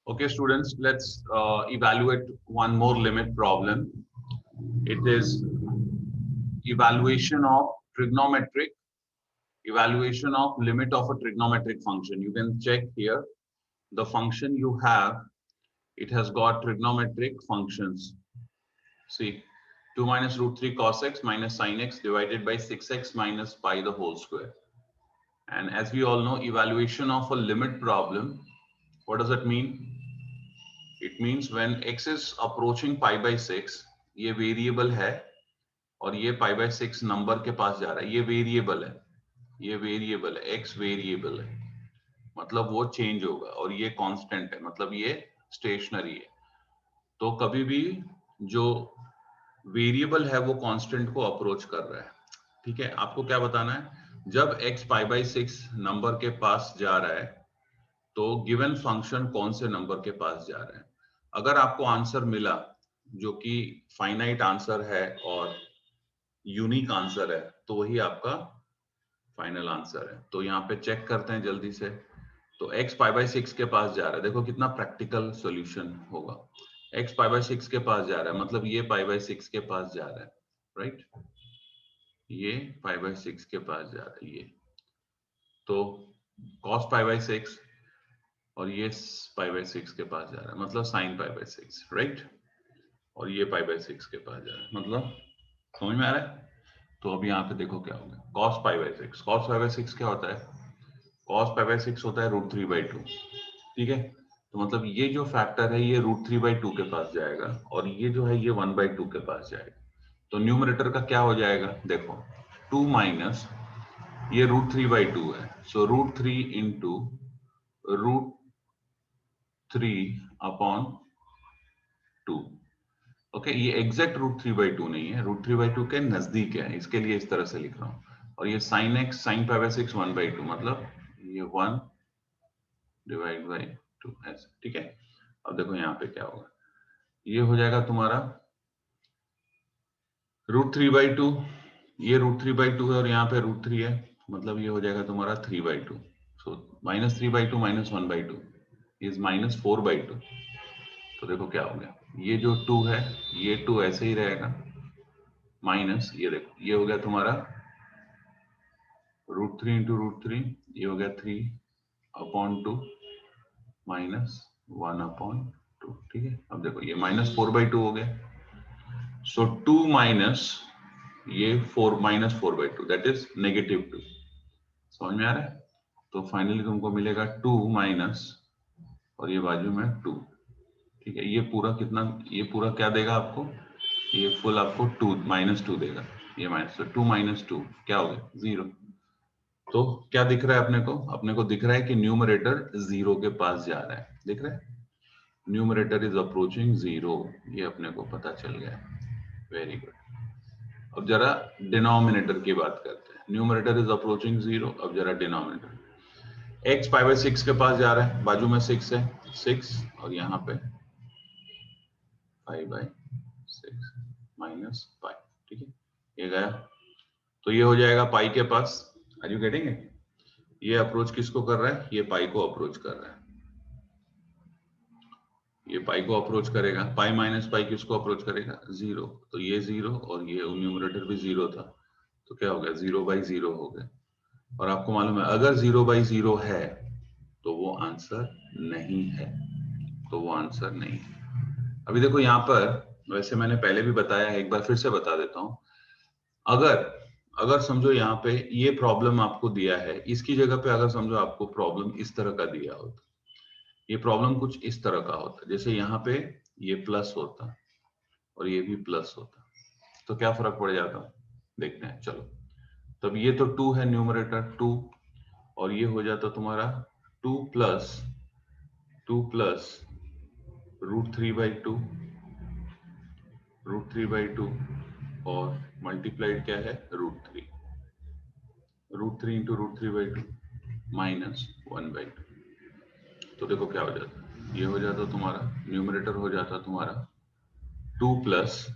Okay, students, let's evaluate one more limit problem. It is evaluation of limit of a trigonometric function. You can check here the function you have. It has got trigonometric functions. See, 2 minus root 3 cos x minus sin x divided by 6x minus pi the whole square. And as we all know, evaluation of a limit problem, what does that mean? It means when x is approaching pi by 6, ये variable है और ये pi by 6 number के पास जा रहा है. ये variable है, x वेरिएबल है, मतलब वो चेंज होगा, और ये कांस्टेंट है, मतलब ये स्टेशनरी है. तो कभी भी जो वेरिएबल है वो कांस्टेंट को अप्रोच कर रहा है. ठीक है, आपको क्या बताना है? जब x pi by 6 नंबर के पास जा रहा है तो गिवन फंक्शन कौन से नंबर के पास जा रहा है. अगर आपको आंसर मिला जो कि फाइनाइट आंसर है और यूनिक आंसर है, तो वही आपका फाइनल आंसर है. तो यहाँ पे चेक करते हैं जल्दी से. तो x pi by 6 के पास जा रहा है. देखो कितना प्रैक्टिकल सॉल्यूशन होगा. x pi by 6 के पास जा रहा है, मतलब ये pi by 6 के पास जा रहा है, राइट? ये pi by 6 के पास जा रहा है. ये तो cos pi by 6 और ये pi by 6 के पास जा रहा है, मतलब sin pi by 6, राइट? और ये pi by 6 के पास जा रहा है, मतलब समझ में आ रहा है? तो अब यहाँ पे देखो क्या होगा. cos pi by 6, cos pi by 6 क्या होता है? cos pi by 6 होता है √3/2. ठीक है, तो मतलब ये जो फैक्टर है ये √3/2 के पास जाएगा और ये जो है ये 1/2 के पास जाएगा. तो न्यूमरेटर का क्या हो जाएगा? देखो 2 माइनस ये √3/2 है, सो √3 इंटू √3/2. ओके, ये एग्जैक्ट √3/2 नहीं है, √3/2 के नजदीक है, इसके लिए इस तरह से लिख रहा हूं. और ये sin x sin pi by 6 1/2, मतलब ये 1/2 ऐसे. ठीक है, अब देखो यहाँ पे क्या होगा. ये हो जाएगा तुम्हारा √3/2, ये √3/2 है और यहाँ पे √3 है, मतलब ये हो जाएगा तुम्हारा 3/2. सो -3/2 - 1/2 इज -4/2. तो देखो क्या हो गया. ये जो 2 है ये 2 ऐसे ही रहेगा, माइनस ये देखो ये हो गया तुम्हारा √3 इंटू √3, ये हो गया 3/2 माइनस 1/2. ठीक है, अब देखो ये -4/2 हो गया. सो 2 माइनस ये 4 -4/2 दैट इज -2. समझ में आ रहा है? तो फाइनली तुमको मिलेगा 2 माइनस और ये बाजू में 2. ठीक है, ये पूरा कितना, ये पूरा क्या देगा आपको? ये फुल आपको 2 -2 देगा. ये माइनस 2 -2 क्या हो गया? 0. तो क्या दिख रहा है अपने को? अपने को दिख रहा है कि न्यूमरेटर 0 के पास जा रहा है. दिख रहा है? Numerator is approaching 0. ये अपने को पता चल गया. Very good. अब जरा डिनोमिनेटर की बात करते हैं. Numerator is approaching 0. अब जरा डिनोमिनेटर. x pi by 6 के पास जा रहा है, बाजू में 6 है, 6 और यहाँ पे 5 by 6 माइनस पाई. ठीक है, ये गया. तो ये हो जाएगा पाई के पास. Are you getting it? ये अप्रोच किसको कर रहा है? ये पाई को अप्रोच कर रहा है. ये पाई को अप्रोच करेगा. पाई माइनस पाई किसको अप्रोच करेगा? 0. तो ये 0 और ये न्यूमरेटर भी 0 था, तो क्या हो गया? 0/0 हो गया. और आपको मालूम है अगर 0/0 है तो वो आंसर नहीं है. तो वो आंसर नहीं है. अभी देखो यहाँ पर, वैसे मैंने पहले भी बताया है, एक बार फिर से बता देता हूँ. अगर समझो यहाँ पे ये प्रॉब्लम आपको दिया है, इसकी जगह पे अगर समझो आपको प्रॉब्लम इस तरह का दिया होता, ये प्रॉब्लम कुछ इस तरह का होता, जैसे यहाँ पे ये प्लस होता और ये भी प्लस होता, तो क्या फर्क पड़ जाता? देखते हैं, चलो. तब ये तो 2 है, न्यूमरेटर 2, और ये हो जाता तुम्हारा 2 प्लस √3/2 और मल्टीप्लाइड क्या है? √3 इंटू √3/2 माइनस 1/2. तो देखो क्या हो जाता, ये हो जाता तुम्हारा न्यूमरेटर हो जाता तुम्हारा 2 प्लस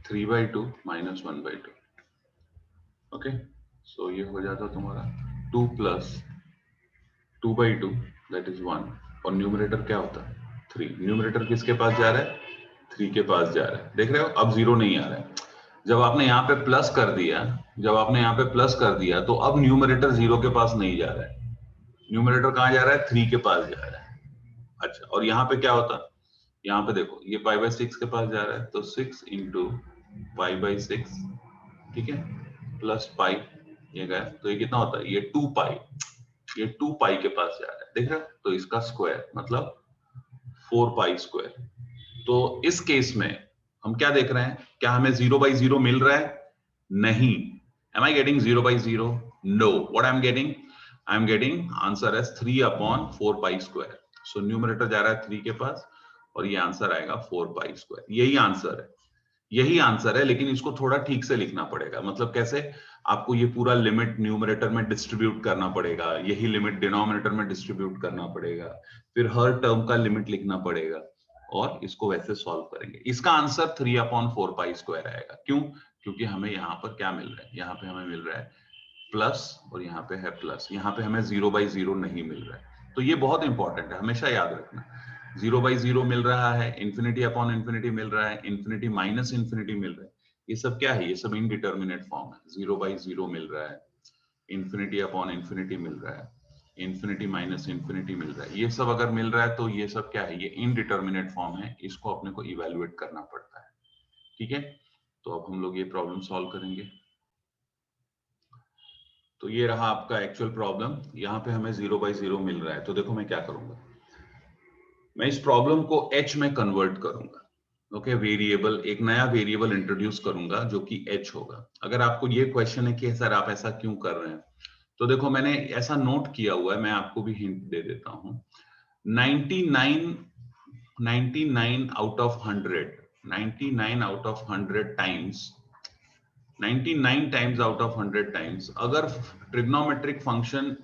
3/2 माइनस 1/2. ओके, सो ये हो जाता तुम्हारा 2 प्लस 2/2 दैट इज 1 और न्यूमरेटर क्या होता है 3। न्यूमरेटर किसके पास जा रहा है 3 के पास जा रहा है। देख रहे हो अब 0 नहीं आ रहा है। जब आपने यहाँ पे प्लस कर दिया, जब आपने यहाँ पे प्लस कर दिया तो अब न्यूमरेटर 0 के पास नहीं जा रहा है। न्यूमरेटर कहाँ जा रहा है 3 के पास जा रहा है। अच्छा और यहाँ पे क्या होता है, यहाँ पे देखो ये π/6 के पास जा रहा है तो 6 इंटू π/6 ठीक है प्लस पाई ये गया तो ये कितना होता है ये 2 पाई, ये 2 पाई के पास जा रहा है देख रहे हो। तो इसका स्क्वायर मतलब 4 पाई स्क्वायर। तो इस केस में हम क्या देख रहे हैं, क्या हमें 0/0 मिल रहा है? नहीं। Am I getting 0/0? No. What I'm getting? I'm getting answer as 3/4 pi square. So numerator जा रहा है 3 के पास और ये आंसर आएगा 4 pi square। यही आंसर है, यही आंसर है, लेकिन इसको थोड़ा ठीक से लिखना पड़ेगा। मतलब कैसे, आपको ये पूरा लिमिट न्यूमरेटर में डिस्ट्रीब्यूट करना पड़ेगा, यही लिमिट डिनोमिनेटर में डिस्ट्रीब्यूट करना पड़ेगा, फिर हर टर्म का लिमिट लिखना पड़ेगा और इसको वैसे सॉल्व करेंगे। इसका आंसर 3/4 पाई स्क्वायर आएगा। क्यों? क्योंकि हमें यहाँ पर क्या मिल रहा है, यहाँ पे हमें मिल रहा है प्लस और यहाँ पे है प्लस, यहाँ पे हमें 0/0 नहीं मिल रहा है। तो ये बहुत इंपॉर्टेंट है, हमेशा याद रखना। 0/0 मिल रहा है, इंफिनिटी अपॉन इंफिनिटी मिल रहा है, इंफिनिटी माइनस इंफिनिटी मिल रहा है। ये सब क्या है, ये सब इनडिटर्मिनेट फॉर्म है। 0/0 मिल रहा है, इंफिनिटी अपॉन इंफिनिटी मिल रहा है, इंफिनिटी माइनस इंफिनिटी मिल रहा है। ये सब अगर मिल रहा है तो ये सब क्या है, ये इनडिटर्मिनेट फॉर्म है, इसको अपने को इवेल्युएट करना पड़ता है। ठीक है, तो अब हम लोग ये प्रॉब्लम सॉल्व करेंगे। तो ये रहा आपका एक्चुअल प्रॉब्लम। यहाँ पे हमें 0/0 मिल रहा है। तो देखो मैं क्या करूंगा, मैं इस प्रॉब्लम को h में कन्वर्ट करूंगा। ओके, वेरिएबल, एक नया वेरिएबल इंट्रोड्यूस करूंगा जो कि h होगा। अगर आपको ये क्वेश्चन है कि सर आप ऐसा क्यों कर रहे हैं, तो देखो मैंने ऐसा नोट किया हुआ है, मैं आपको भी हिंट दे देता हूं। 99 out of 100, 99 out of 100 times, 99 times out of 100 times अगर ट्रिग्नोमेट्रिक फंक्शन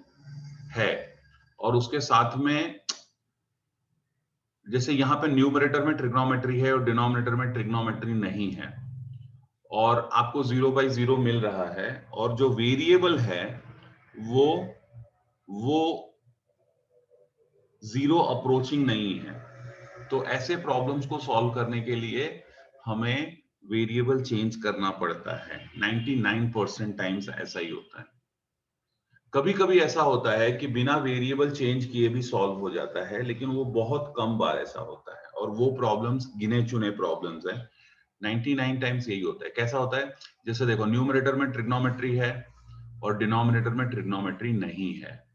है और उसके साथ में, जैसे यहाँ पे न्यूमरेटर में ट्रिग्नोमेट्री है और डिनोमिनेटर में ट्रिग्नोमेट्री नहीं है, और आपको 0/0 मिल रहा है और जो वेरिएबल है वो 0 अप्रोचिंग नहीं है, तो ऐसे प्रॉब्लम्स को सॉल्व करने के लिए हमें वेरिएबल चेंज करना पड़ता है। 99% टाइम्स ऐसा ही होता है। कभी कभी ऐसा होता है कि बिना वेरिएबल चेंज किए भी सॉल्व हो जाता है, लेकिन वो बहुत कम बार ऐसा होता है और वो प्रॉब्लम्स गिने चुने प्रॉब्लम्स हैं। 99 टाइम्स यही होता है। कैसा होता है, जैसे देखो न्यूमरेटर में ट्रिग्नोमेट्री है और डिनोमिनेटर में ट्रिग्नोमेट्री नहीं है,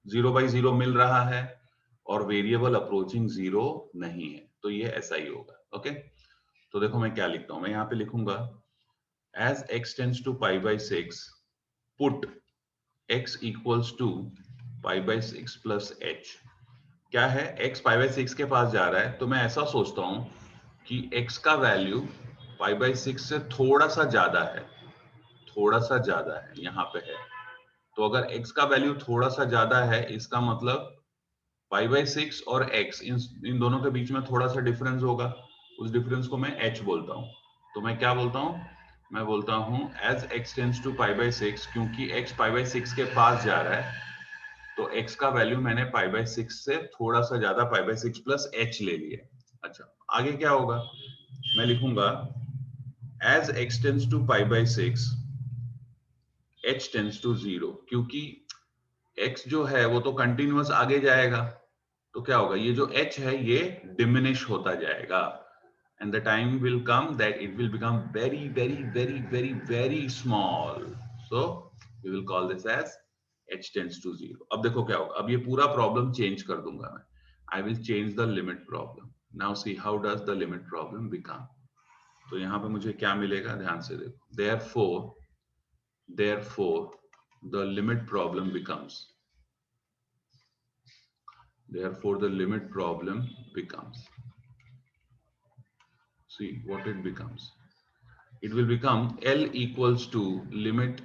0/0 मिल रहा है और वेरिएबल अप्रोचिंग 0 नहीं है, तो ये ऐसा ही होगा। ओके, तो देखो मैं क्या लिखता हूं, मैं यहाँ पे लिखूंगा as x tends to π/6 put x equals to π/6 plus h। क्या है, x π/6 के पास जा रहा है, तो मैं ऐसा सोचता हूं कि x का वैल्यू π/6 से थोड़ा सा ज्यादा है, थोड़ा सा ज्यादा है, यहाँ पे है। तो अगर x का वैल्यू थोड़ा सा ज्यादा है, इसका मतलब π/6 और x इन दोनों के बीच में थोड़ा सा डिफरेंस होगा, उस डिफरेंस को मैं h बोलता हूं। तो मैं क्या बोलता हूं, मैं बोलता हूं as x tends to π/6, क्योंकि x π/6 के पास जा रहा है तो x का वैल्यू मैंने π/6 से थोड़ा सा ज्यादा π/6 प्लस h ले लिया। अच्छा, आगे क्या होगा, मैं लिखूंगा as x tends to π/6 h tends to 0, क्योंकि x जो है वो तो कंटिन्यूअस आगे जाएगा, तो क्या होगा, ये जो h है ये डिमिनिश होता जाएगा, and the time will come that it will become very very very very very small, so we will call this as h tends to 0। अब देखो क्या होगा, अब ये पूरा प्रॉब्लम चेंज कर दूंगा मैं, I will change the limit problem। now see how does the limit problem become। तो यहाँ पे मुझे क्या मिलेगा, ध्यान से देखो, therefore the limit problem becomes, therefore the limit problem becomes, see what it becomes, it will become L equals to limit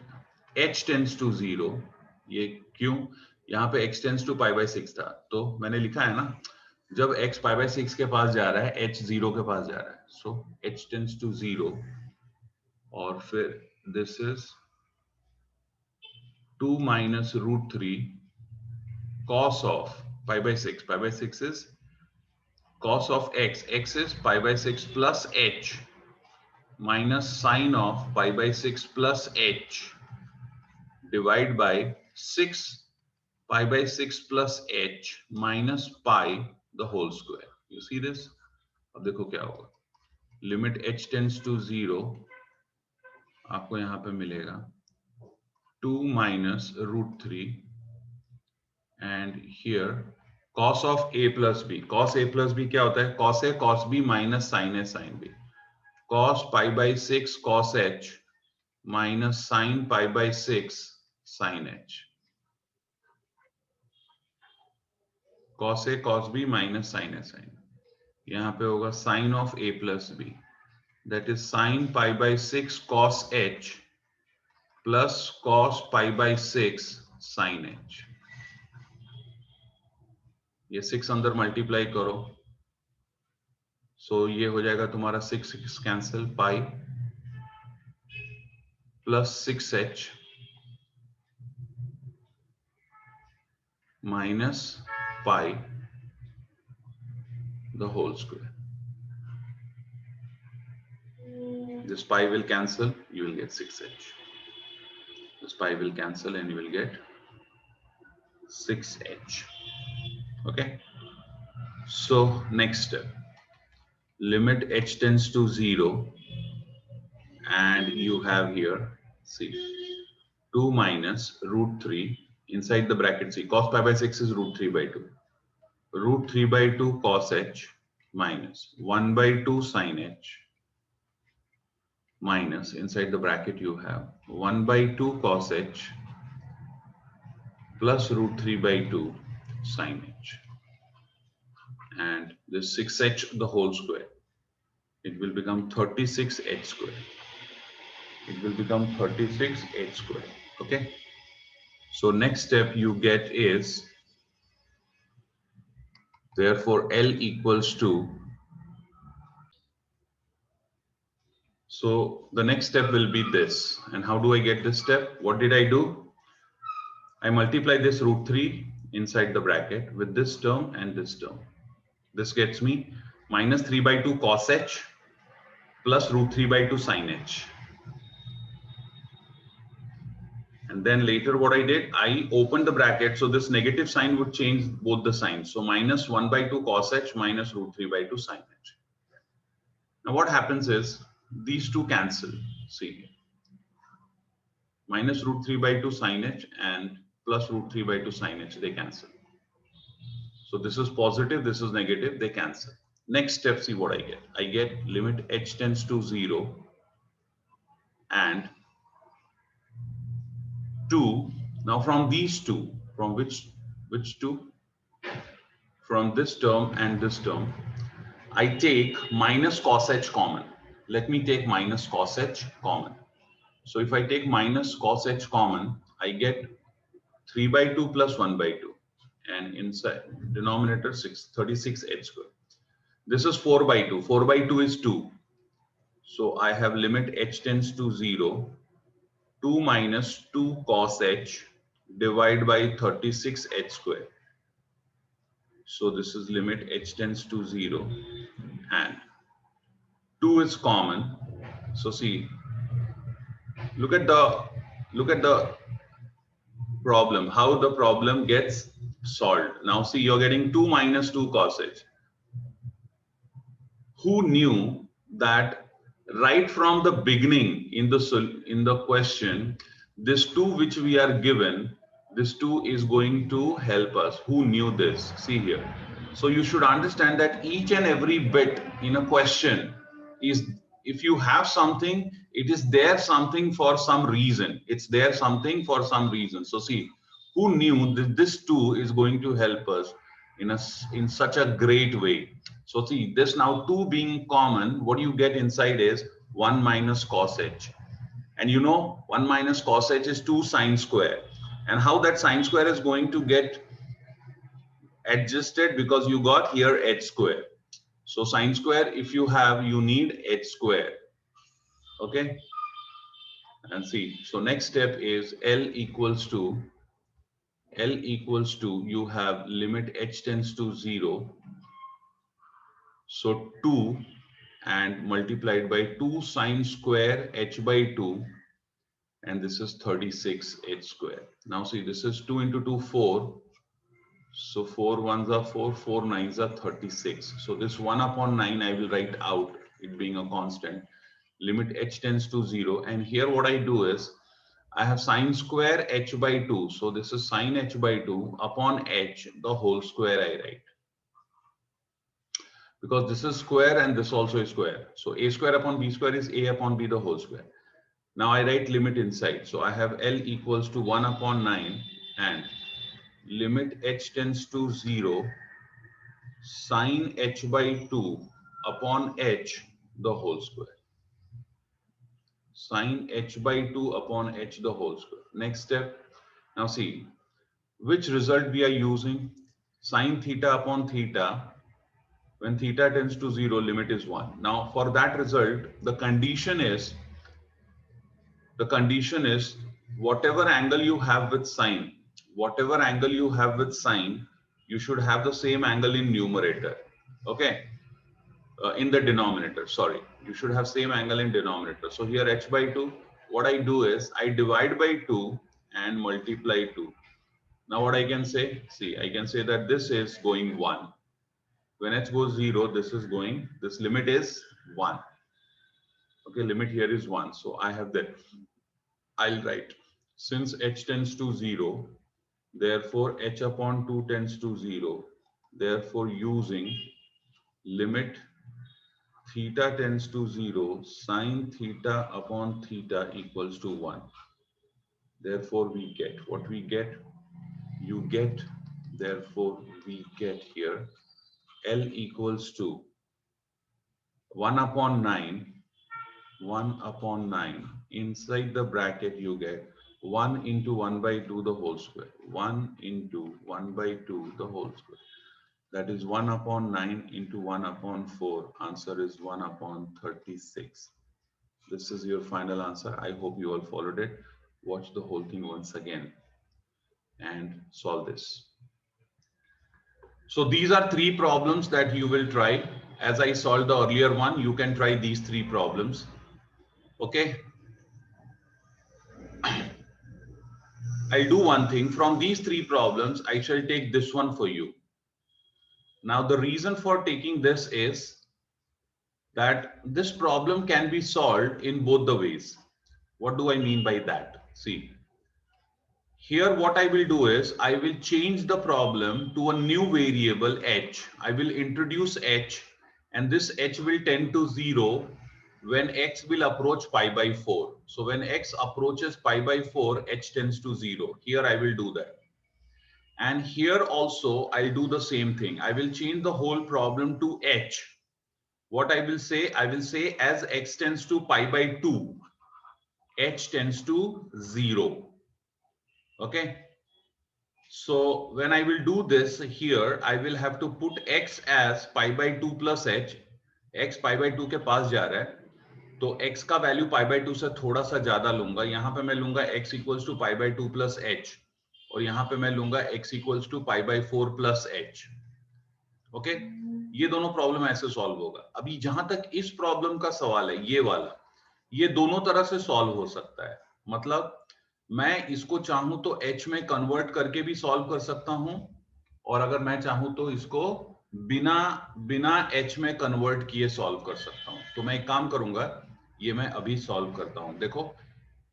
h tends to 0। ये क्यों, यहाँ पे x tends to π/6 था, तो मैंने लिखा है ना, जब x π/6 के पास जा रहा है h 0 के पास जा रहा है, so h tends to 0 और फिर this is 2 - √3 cos of pi by 6. Pi by 6 is cos of x. X is pi by 6 plus h minus sine of pi by 6 plus h divide by 6 pi by 6 plus h minus pi the whole square. You see this? अब देखो क्या होगा. Limit h tends to 0. आपको यहाँ पे मिलेगा 2 minus root 3 and here cos of a plus b. Cos a plus b क्या होता है? Cos a cos b minus sin a sin b. Cos pi by 6 cos h minus sin pi by 6 sin h. Cos a cos b minus sin a sin. यहाँ पे होगा sin of a plus b. That is sin pi by 6 cos h plus cos pi by 6 sin h. ये 6 अंदर multiply करो, सो ये हो जाएगा तुम्हारा 6 cancel, pi plus 6h minus pi the whole square. This pi will cancel, you will get 6h. This pi will cancel and you will get 6h. Okay. So next step, limit h tends to 0 and you have here, see, 2 minus root 3 inside the bracket. See, cos pi by 6 is root 3 by 2. Root 3 by 2 cos h minus 1 by 2 sin h minus inside the bracket you have 1 by 2 cos h plus root 3 by 2 sin h, and this 6h the whole square. It will become 36h square. It will become 36h square. Okay. So next step you get is, therefore L equals to, so the next step will be this. And how do I get this step? What did I do? I multiply this root 3 inside the bracket with this term and this term. This gets me minus 3 by 2 cos h plus root 3 by 2 sin h. And then later what I did, I opened the bracket, so this negative sign would change both the signs. So minus 1 by 2 cos h minus root 3 by 2 sin h. Now what happens is, these two cancel. See, minus root 3 by 2 sin h and plus root 3 by 2 sin h, they cancel. So this is positive, this is negative, they cancel. Next step, see what I get. I get limit h tends to 0 and 2. Now from these two, from which two? From this term and this term, I take minus cos h common. Let me take minus cos h common. So if I take minus cos h common, I get 3 by 2 plus 1 by 2. And inside denominator 36h square. This is 4 by 2. 4 by 2 is 2. So I have limit h tends to 0. 2 minus 2 cos h divided by 36h square. So this is limit h tends to 0 and 2 is common. So see, look at the problem, how the problem gets solved. Now see, you're getting 2 minus 2 cos h. Who knew that right from the beginning in the question, this 2 which we are given, this 2 is going to help us? Who knew this? See here. So you should understand that each and every bit in a question is, if you have something, it is there something for some reason. It's there something for some reason. So see, who knew that this 2 is going to help us in such a great way? So see, this now 2 being common, what you get inside is 1 minus cos h. And you know, 1 minus cos h is 2 sine square. And how that sine square is going to get adjusted, because you got here h square. So sine square, if you have, you need h square. Okay. And see, so next step is L equals to L equals to, you have limit h tends to 0. So 2 and multiplied by 2 sine square h by 2, and this is 36 h square. Now see, this is 2 into 2, 4. So 4 ones are 4, 4 nines are 36. So this 1 upon 9 I will write out, it being a constant. Limit h tends to 0. And here what I do is, I have sine square h by 2. So this is sine h by 2 upon h, the whole square I write. Because this is square and this also is square. So a square upon b square is a upon b the whole square. Now I write limit inside. So I have L equals to 1 upon 9 and limit h tends to 0 sine h by 2 upon h the whole square. Sine h by 2 upon h the whole square. Next step. Now see, which result we are using? Sine theta upon theta. When theta tends to 0, limit is 1. Now for that result, the condition is whatever angle you have with sine, you should have the same angle in numerator. Okay. In the denominator, sorry, you should have same angle in denominator. So here h by 2, what I do is I divide by 2 and multiply 2. Now what I can say, see, I can say that this is going 1. When h goes 0, this is going, this limit is 1. Okay, limit here is 1. So I have that. I'll write, since h tends to 0, therefore h upon 2 tends to 0. Therefore using limit theta tends to 0, sine theta upon theta equals to 1. Therefore we get what we get, you get, therefore we get here L equals to 1 upon 9, 1 upon 9. Inside the bracket you get 1 into 1 by 2 the whole square. 1 into 1 by 2 the whole square. That is 1 upon 9 into 1 upon 4. Answer is 1 upon 36. This is your final answer. I hope you all followed it. Watch the whole thing once again and solve this. So these are 3 problems that you will try. As I solved the earlier one, you can try these 3 problems. Okay. I'll do one thing. From these 3 problems, I shall take this one for you. Now, the reason for taking this is that this problem can be solved in both the ways. What do I mean by that? See, here what I will do is I will change the problem to a new variable h. I will introduce h, and this h will tend to 0 when x will approach pi by 4. So when x approaches pi by 4, h tends to 0. Here I will do that. And here also I'll do the same thing. I will change the whole problem to h. What I will say as x tends to pi by 2, h tends to 0. Okay. So when I will do this here, I will have to put x as pi by 2 plus h. x pi by 2 के पास जा रहा है, तो x का value pi by 2 से थोड़ा सा ज्यादा लूंगा. यहाँ पे मैं लूंगा x equals to pi by 2 plus h, और यहाँ पे मैं लूंगा x equals to pi by 4 plus h. Okay, ये दोनों प्रॉब्लम ऐसे सॉल्व होगा. अभी जहां तक इस प्रॉब्लम का सवाल है, ये वाला, ये दोनों तरह से सॉल्व हो सकता है. मतलब मैं इसको चाहूं तो h में कन्वर्ट करके भी सॉल्व कर सकता हूं, और अगर मैं चाहूं तो इसको बिना h में कन्वर्ट किए सॉल्व कर सकता हूं. तो मैं एक काम करूंगा, ये मैं अभी सॉल्व करता हूं. देखो,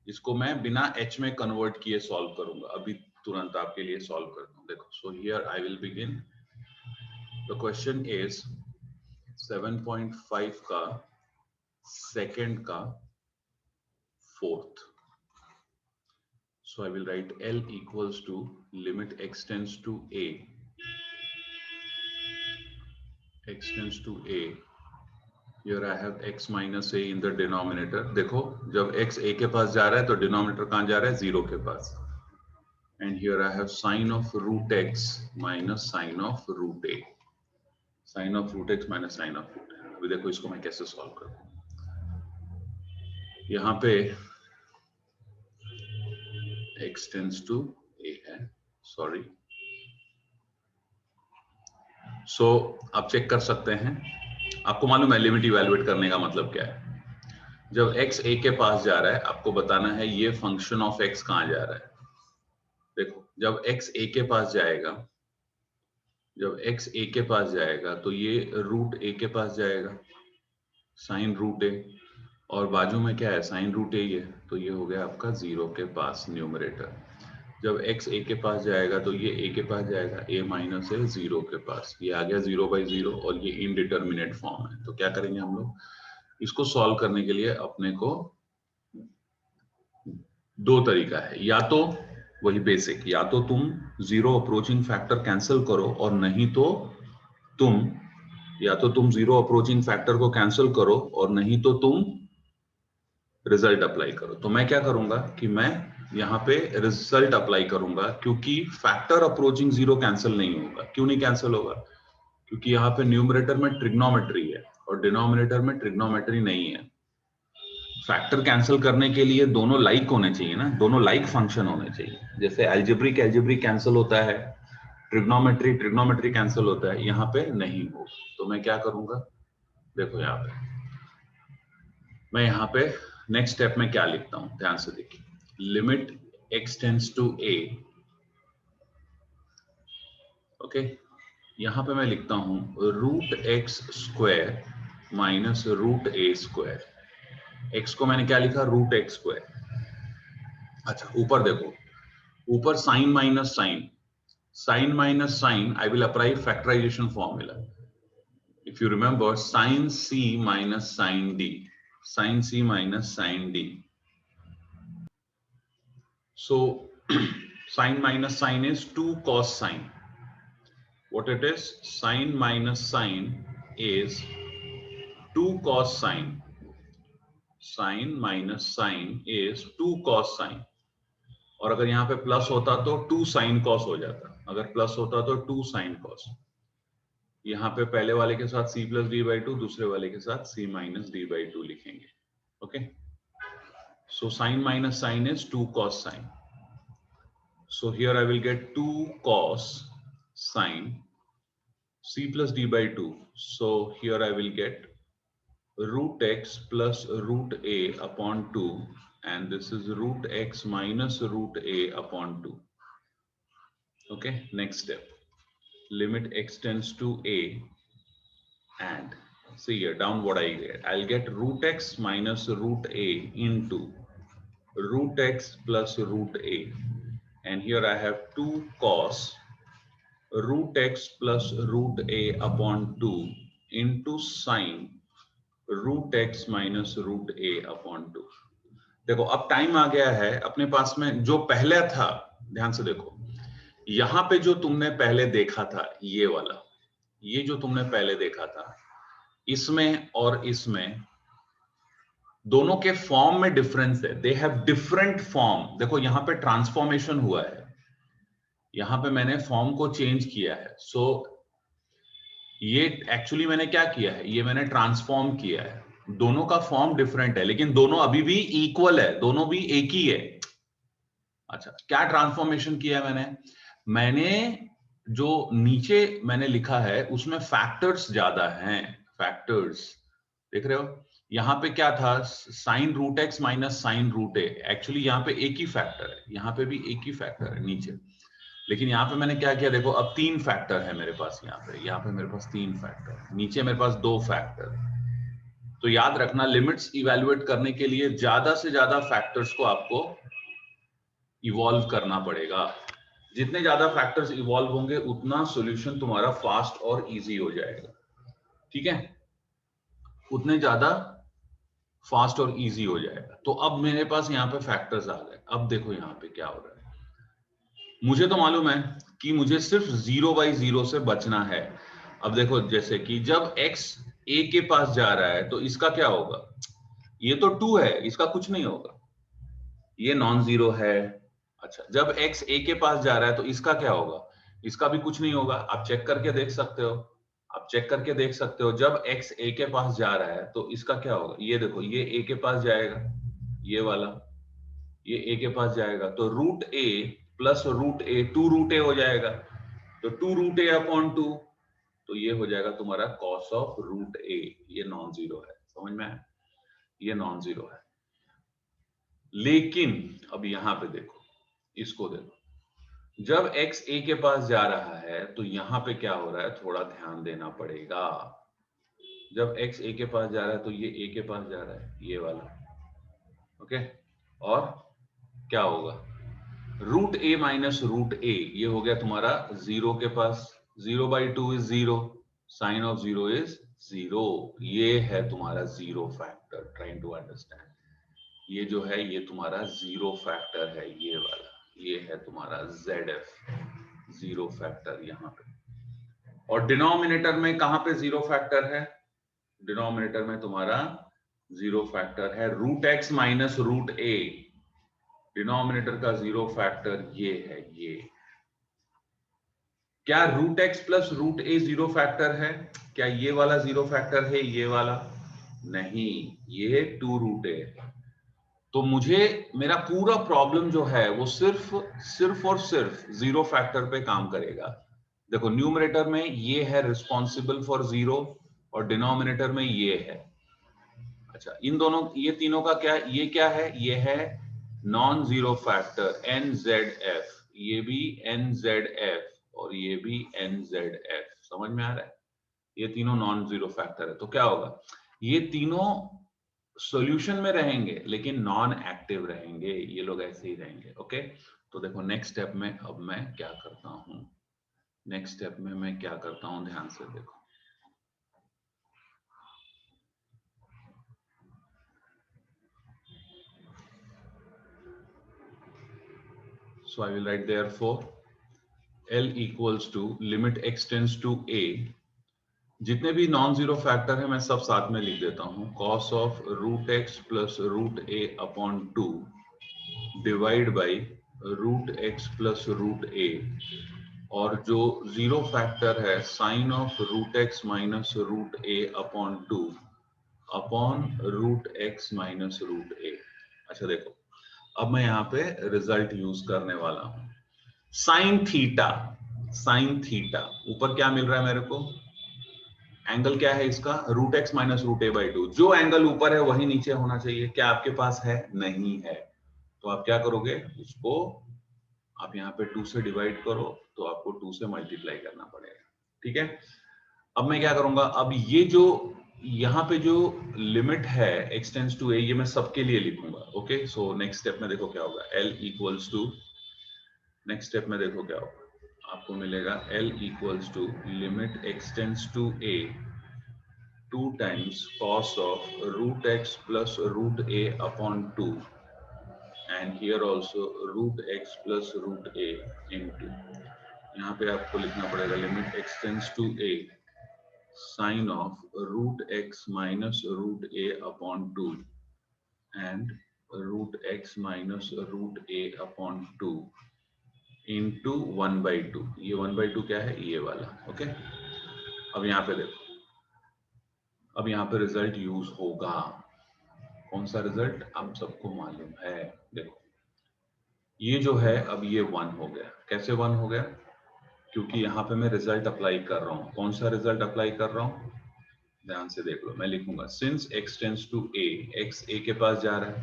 इसको मैं बिना h में कन्वर्ट किए सॉल्व करूंगा. अभी तुरंत आपके लिए सॉल्व करता हूं. देखो, so here I will begin. The question is 7.5 का second का fourth. So I will write L equals to limit x tends to a. X tends to a. Here I have x minus a in the denominator. देखो, जब x a के पास जा रहा है तो denominator कहाँ जा रहा है? 0 के पास. And here I have sine of root x minus sine of root a. Sine of root x minus sine of root a. अभी देखो इसको मैं कैसे सॉल्व करूँ. यहाँ पे x tends to a है, सॉरी। सो आप चेक कर सकते हैं, आपको मालूम है लिमिट इवैल्यूएट करने का मतलब क्या है। जब x a के पास जा रहा है, आपको बताना है ये फंक्शन ऑफ x कहां जा रहा है। देखो जब x a के पास जाएगा, जब x a के पास जाएगा तो ये रूट a के पास जाएगा, साइन रूट a, और बाजू में क्या है, साइन रूट a ये, तो ये हो गया आपका 0 के पास न्यूमरेटर। जब x a के पास जाएगा तो ये a के पास जाएगा, a माइनस है 0 के पास, ये आ गया 0/0, और ये इनडिटर्मिनेट फॉर्म है। तो क्या करेंगे हम लोग, इसको सॉल्व करने के लिए अपने को दो तरीका है, या तो वही बेसिक, या तो तुम जीरो अप्रोचिंग फैक्टर कैंसिल करो, और नहीं तो तुम, या तो तुम जीरो अप्रोचिंग फैक्टर को कैंसिल करो, और नहीं तो तुम रिजल्ट अप्लाई करो। तो मैं क्या करूंगा कि मैं यहाँ पे रिजल्ट अप्लाई करूंगा, क्योंकि फैक्टर अप्रोचिंग जीरो कैंसिल नहीं होगा। क्यों नहीं कैंसिल होगा, क्योंकि यहाँ पे न्यूमरेटर में ट्रिग्नोमेट्री है और डिनोमिनेटर में ट्रिग्नोमेट्री नहीं है। फैक्टर कैंसिल करने के लिए दोनों लाइक होने चाहिए ना, दोनों लाइक फंक्शन होने चाहिए। जैसे एल्जेब्रिक कैंसिल होता है, ट्रिग्नोमेट्री कैंसिल होता है, यहाँ पे नहीं हो। तो मैं क्या करूंगा, देखो यहाँ पे मैं यहाँ पे नेक्स्ट स्टेप में क्या लिखता हूं, ध्यान से देखिए। Limit x tends to a, okay, यहाँ पे मैं लिखता हूं root x square minus root a square. x को मैंने क्या लिखा, रूट एक्स स्क्वायर। अच्छा ऊपर देखो, ऊपर sine minus sine, sine minus sine, I will apply factorization formula. If you remember, sin c minus sin d, sin c minus sin d. So sin minus sin is 2 cos sin. What it is? Sin minus sin is 2 cos sin. Sin minus sin is 2 cos sin. और अगर यहाँ पे plus होता तो 2 sin cos हो जाता, अगर plus होता तो 2 sin cos। यहाँ पे पहले वाले के साथ c plus D by two, दूसरे वाले के साथ c minus D by two लिखेंगे। Okay, so sine minus sine is 2 cos sin. So here I will get 2 cos sin c plus d by 2. So here I will get root x plus root a upon 2, and this is root x minus root a upon 2. Okay, next step. Limit x tends to a, and see here down what I get. I'll get root x minus root a into root x plus root a, and here I have 2 cos root x plus root a upon 2 into sin root x minus root a upon 2. देखो अब time आ गया है अपने पास में, जो पहले था ध्यान से देखो, यहां पे जो तुमने पहले देखा था ये वाला, ये जो तुमने पहले देखा था, इसमें और इसमें दोनों के फॉर्म में डिफरेंस है। They have different form. देखो यहां पे ट्रांसफॉर्मेशन हुआ है, यहां पे मैंने फॉर्म को चेंज किया है। सो ये एक्चुअली मैंने क्या किया है, ये मैंने ट्रांसफॉर्म किया है। दोनों का फॉर्म डिफरेंट है लेकिन दोनों अभी भी इक्वल है, दोनों भी एक ही है। अच्छा, क्या ट्रांसफॉर्मेशन किया है मैंने जो नीचे मैंने लिखा है उसमें फैक्टर्स ज्यादा हैं, फैक्टर्स देख रहे हो। यहां पे क्या था, sine root x minus sine root A, actually यहाँ पे एक ही फैक्टर है, यहाँ पे भी एक ही फैक्टर है नीचे, लेकिन यहाँ पे मैंने क्या किया, देखो अब 3 फैक्टर है मेरे पास, यहाँ पे मेरे पास 3 फैक्टर, नीचे मेरे पास 2 फैक्टर। तो याद रखना, लिमिट्स इवैल्यूएट करने के लिए ज्यादा से ज्यादा फैक्टर्स को आपको इवॉल्व करना पड़ेगा। जितने ज्यादा फैक्टर्स इवॉल्व होंगे उतना सॉल्यूशन तुम्हारा फास्ट और इजी हो जाएगा, ठीक है, उतने ज्यादा फास्ट और इजी हो जाएगा। तो अब मेरे पास यहाँ पे फैक्टर्स आ गए। अब देखो यहाँ पे क्या हो रहा है, मुझे तो मालूम है कि मुझे सिर्फ 0/0 से बचना है। अब देखो जैसे कि जब x a के पास जा रहा है तो इसका क्या होगा, ये तो 2 है, इसका कुछ नहीं होगा, ये नॉन जीरो है। अच्छा, जब x a के पास जा रहा है तो इसका क्या होगा, इसका भी कुछ नहीं होगा। आप चेक करके देख सकते हो, आप चेक करके देख सकते हो, जब x a के पास जा रहा है तो इसका क्या होगा, ये देखो ये a के पास जाएगा, ये वाला ये a के पास जाएगा, तो root a plus root A, 2 root A हो जाएगा, तो 2 रूट ए अपॉन 2, तो ये हो जाएगा तुम्हारा कॉस ऑफ रूट ए। ये नॉन जीरो है, समझ में आया? ये नॉन जीरो है। लेकिन अब यहां पे देखो, इसको देखो, जब x a के पास जा रहा है तो यहां पे क्या हो रहा है, थोड़ा ध्यान देना पड़ेगा। जब x a के पास जा रहा है तो ये a के पास जा रहा है, ये वाला, ओके। और क्या होगा, root a minus root a, ये हो गया तुम्हारा 0 के पास, 0/2 इज 0, साइन ऑफ 0 इज 0। ये है तुम्हारा zero factor, trying to understand. ये जो है ये तुम्हारा जीरो फैक्टर है, ये वाला, ये है तुम्हारा ZF, जीरो फैक्टर यहाँ पे। और डिनोमिनेटर में कहां पे जीरो फैक्टर है, डिनोमिनेटर में तुम्हारा जीरो फैक्टर है root x minus root a। Denominator का जीरो फैक्टर ये है, ये। क्या root x plus root a zero factor है? क्या ये वाला जीरो फैक्टर है, ये वाला? नहीं, ये 2 रूट a है। तो मुझे मेरा पूरा प्रॉब्लम जो है वो सिर्फ और सिर्फ जीरो फैक्टर पे काम करेगा। देखो, न्यूमरेटर में ये है रिस्पॉन्सिबल फॉर जीरो, और डिनोमिनेटर में ये है। अच्छा, इन दोनों, ये तीनों का क्या, ये क्या है, ये है नॉन जीरो फैक्टर NZF, ये भी NZF और ये भी NZF। समझ में आ रहा है? ये तीनों नॉन जीरो फैक्टर है। तो क्या होगा, ये तीनों सॉल्यूशन में रहेंगे लेकिन नॉन एक्टिव रहेंगे, ये लोग ऐसे ही रहेंगे, ओके। तो देखो नेक्स्ट स्टेप में अब मैं क्या करता हूं, नेक्स्ट स्टेप में मैं क्या करता हूं, ध्यान से देखो। So I will write therefore L equals to limit x tends to a, जितने भी नॉन जीरो फैक्टर है मैं सब साथ में लिख देता हूं, cos of root x plus root a upon 2 divide by root x plus root a, और जो जीरो फैक्टर है sine of root x minus root a upon 2 upon root x minus root a। अच्छा देखो, अब मैं यहाँ पे result use करने वाला हूं, साइन थीटा। साइन थीटा ऊपर क्या मिल रहा है मेरे को, एंगल क्या है इसका, root x minus root a by 2। जो एंगल ऊपर है वही नीचे होना चाहिए। क्या आपके पास है? नहीं है। तो आप क्या करोगे, उसको आप यहाँ पे 2 से डिवाइड करो, तो आपको 2 से मल्टीप्लाई करना पड़ेगा, ठीक है। अब मैं क्या करूंगा, अब ये जो यहाँ पे जो लिमिट है x टेंड्स टू a, ये मैं सबके लिए लिखूंगा, ओके। सो नेक्स्ट स्टेप में देखो क्या होगा, L equals to, next step में देखो क्या होगा, आपको मिलेगा L equals to limit x tends to a 2 times cos of root x plus root a upon 2, and here also root x plus root a into, यहाँ पे आपको लिखना पड़ेगा limit x tends to a sin of root x minus root a upon 2 and root x minus root a upon 2 into 1/2। ये 1/2 क्या है, ये वाला, ओके। अब यहाँ पे देखो, अब यहाँ पे रिजल्ट यूज होगा, कौन सा रिजल्ट आप सबको मालूम है। देखो ये जो है, अब ये 1 हो गया। कैसे 1 हो गया, क्योंकि यहाँ पे मैं रिजल्ट अप्लाई कर रहा हूँ। कौन सा रिजल्ट अप्लाई कर रहा हूँ, ध्यान से देख लो, मैं लिखूंगा since x tends to a, x a के पास जा रहा है,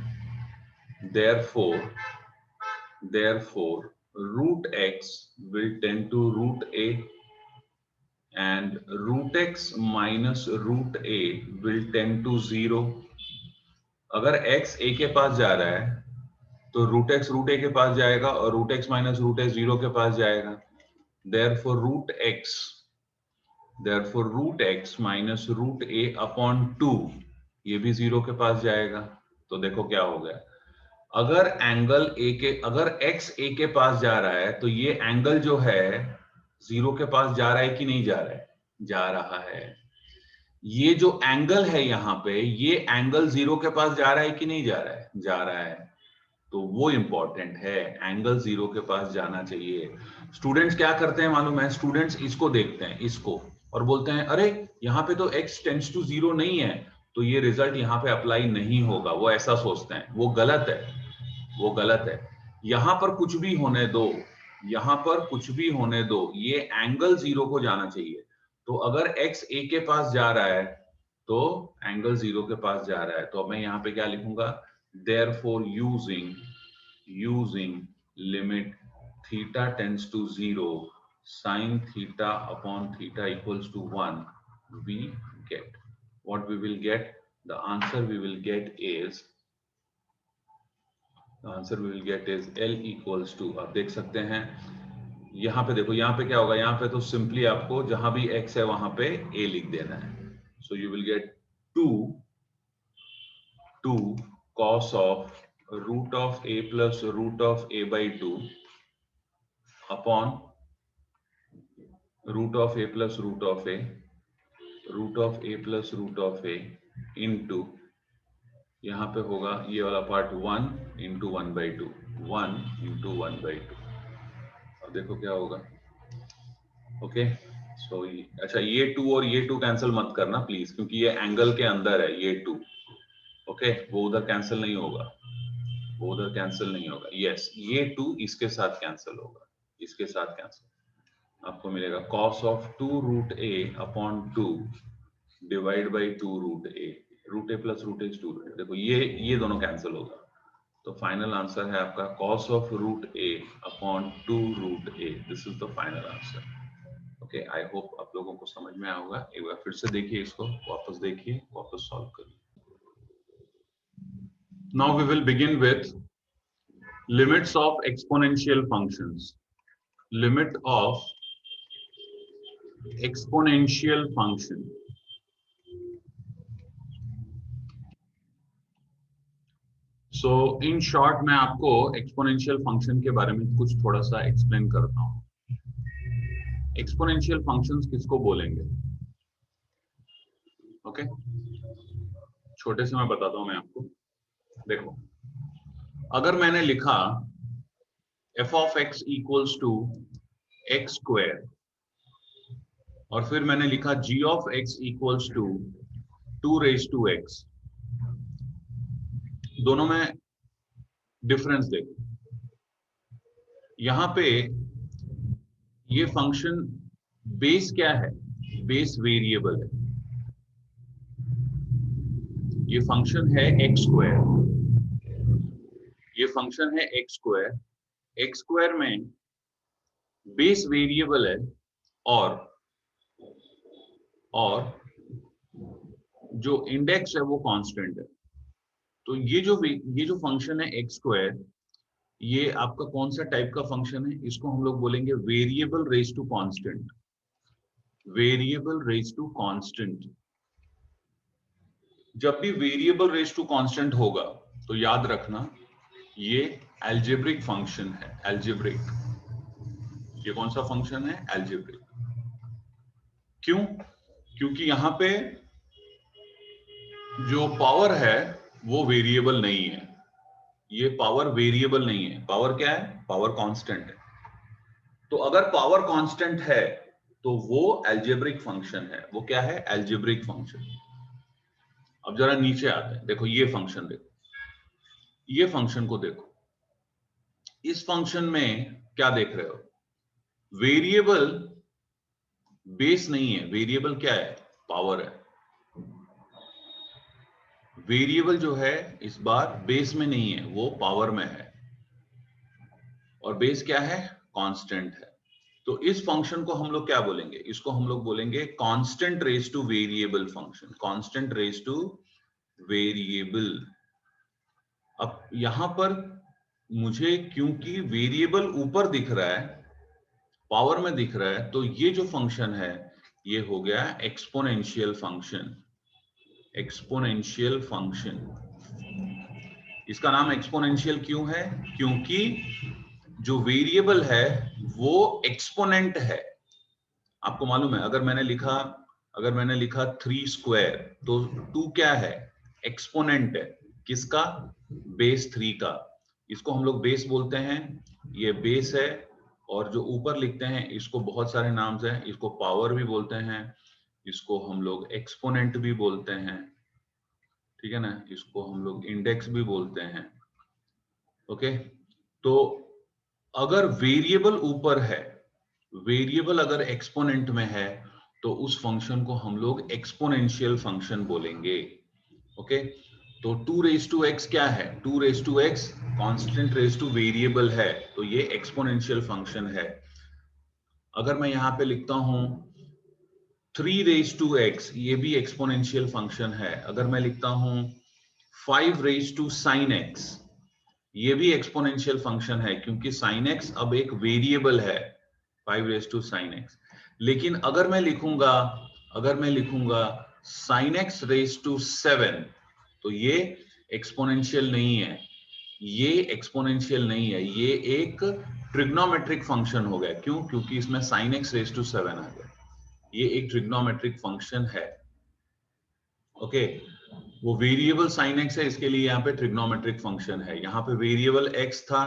therefore root x will tend to root a and root x minus root a will tend to 0। अगर x a के पास जा रहा है तो रूट एक्स रूट ए के पास जाएगा और root x minus root A 0 के पास जाएगा। therefore root x minus root A upon 2, ये भी 0 के पास जाएगा। तो देखो क्या हो गया, अगर एंगल ए के, अगर x a के पास जा रहा है तो ये एंगल जो है 0 के पास जा रहा है कि नहीं जा रहा है, जा रहा है। ये जो एंगल है यहाँ पे, ये एंगल 0 के पास जा रहा है कि नहीं जा रहा है, जा रहा है। तो वो इंपॉर्टेंट है, एंगल 0 के पास जाना चाहिए। स्टूडेंट्स क्या करते हैं मालूम है, स्टूडेंट्स इसको देखते हैं, इसको, और बोलते हैं अरे यहाँ पे तो x टेंड्स टू 0 नहीं है, तो ये रिजल्ट यहाँ पे अप्लाई नहीं होगा। वो ऐसा सोचते हैं, वो गलत है, वो गलत है। यहां पर कुछ भी होने दो, यहां पर कुछ भी होने दो, ये एंगल 0 को जाना चाहिए। तो अगर x a के पास जा रहा है तो एंगल 0 के पास जा रहा है। तो अब मैं यहां पे क्या लिखूंगा, therefore using limit theta tends to 0 sin theta upon theta equals to 1, we get what we will get, the answer we will get is L equals to, आप देख सकते हैं यहां पे, देखो यहां पे क्या होगा, यहां पे तो सिंपली आपको जहां भी x है वहां पे a लिख देना है। So you will get 2 cos of root of a plus root of a by 2 upon root of a plus root of a plus root of a into, यहाँ पे होगा ये वाला पार्ट 1 इंटू 1/2, 1 इंटू 1/2। अब देखो क्या होगा, ओके। सो अच्छा, ये 2 और ये 2 कैंसिल मत करना प्लीज, क्योंकि ये एंगल के अंदर है ये 2, ओके। वो उधर कैंसिल नहीं होगा, वो उधर कैंसिल नहीं होगा। यस, ये 2 इसके साथ कैंसिल होगा, इसके साथ कैंसिल, आपको मिलेगा cos of 2 root a upon 2 divide by 2 root A, root A plus root A 2 root A. देखो ये दोनों कैंसिल होगा, तो फाइनल आंसर है आपका cos of root a upon 2 root a। This is the final answer. Okay, I hope आप लोगों को समझ में आएगा। एक बार फिर से देखिए, इसको वापस देखिए, वापस सॉल्व करिए। Now we will begin with limits of exponential functions. Limit of exponential function. So in short मैं आपको एक्सपोनेंशियल फंक्शन के बारे में कुछ थोड़ा सा एक्सप्लेन करता हूं। एक्सपोनेंशियल फंक्शंस किसको बोलेंगे, ओके छोटे से मैं बताता हूं मैं आपको। देखो, अगर मैंने लिखा f of x equals to x square और फिर मैंने लिखा g of x equals to 2 raised to x, दोनों में डिफरेंस देखो। यहां पे ये फंक्शन बेस क्या है, बेस वेरिएबल है। ये फंक्शन है एक्स स्क्वायर, ये फंक्शन है एक्स स्क्वायर। एक्स स्क्वायर में बेस वेरिएबल है और जो इंडेक्स है वो कांस्टेंट है। तो ये जो फंक्शन है एक्स स्क्वायर, ये आपका कौन सा टाइप का फंक्शन है, इसको हम लोग बोलेंगे variable raise to constant. Variable raise to constant. जब भी वेरिएबल रेज टू कांस्टेंट होगा तो याद रखना ये अलजेब्रिक फंक्शन है। अलजेब्रिक, ये कौन सा फंक्शन है, अलजेब्रिक। क्यों? क्योंकि यहां पे जो पावर है वो वेरिएबल नहीं है, ये पावर वेरिएबल नहीं है। पावर क्या है, पावर कांस्टेंट है। तो अगर पावर कांस्टेंट है तो वो अलजेब्रिक फंक्शन है। वो क्या है, अलजेब्रिक फंक्शन। अब जरा नीचे आते हैं, देखो ये फंक्शन देखो, ये फंक्शन को देखो। इस फंक्शन में क्या देख रहे हो, वेरिएबल बेस नहीं है, वेरिएबल क्या है, पावर है। वेरिएबल जो है इस बार बेस में नहीं है, वो पावर में है। और बेस क्या है, कांस्टेंट है। तो इस फंक्शन को हम लोग क्या बोलेंगे, इसको हम लोग बोलेंगे constant raise to variable function. Constant raise to variable. अब यहां पर मुझे क्योंकि वेरिएबल ऊपर दिख रहा है, पावर में दिख रहा है, तो ये जो फंक्शन है ये हो गया एक्सपोनेंशियल फंक्शन। Exponential function. इसका नाम एक्सपोनेंशियल क्यों है, क्योंकि जो वेरिएबल है वो एक्सपोनेंट है। आपको मालूम है, अगर मैंने लिखा 3 स्क्वायर, तो 2 क्या है, एक्सपोनेंट है। किसका, बेस 3 का। इसको हम लोग बेस बोलते हैं, ये बेस है। और जो ऊपर लिखते हैं इसको बहुत सारे नाम से, इसको पावर भी बोलते हैं, इसको हम लोग एक्सपोनेंट भी बोलते हैं, ठीक है ना, इसको हम लोग इंडेक्स भी बोलते हैं, ओके। तो अगर वेरिएबल ऊपर है, वेरिएबल अगर एक्सपोनेंट में है, तो उस फंक्शन को हम लोग एक्सपोनेंशियल फंक्शन बोलेंगे। ओके, तो 2 रेज टू एक्स क्या है? 2 raise to x constant raise to variable है, तो ये एक्सपोनेंशियल फंक्शन है। अगर मैं यहां पे लिखता हूं 3 रेज टू एक्स, ये भी एक्सपोनेंशियल फंक्शन है। अगर मैं लिखता हूं 5 रेज टू साइन एक्स, ये भी एक्सपोनेंशियल फंक्शन है, क्योंकि साइन एक्स अब एक वेरिएबल है, 5 रेज टू साइन एक्स। लेकिन अगर मैं लिखूंगा साइन एक्स रेज टू 7, तो ये एक्सपोनेंशियल नहीं है, ये एक्सपोनेंशियल नहीं है, ये एक ट्रिग्नोमेट्रिक फंक्शन हो गया। क्यों? क्योंकि इसमें साइन एक्स रेज टू 7 आ गया, ये एक ट्रिग्नोमेट्रिक फंक्शन है। ओके, वो वेरिएबल साइन एक्स है, इसके लिए यहाँ पे ट्रिग्नोमेट्रिक फंक्शन है। यहाँ पे वेरिएबल एक्स था,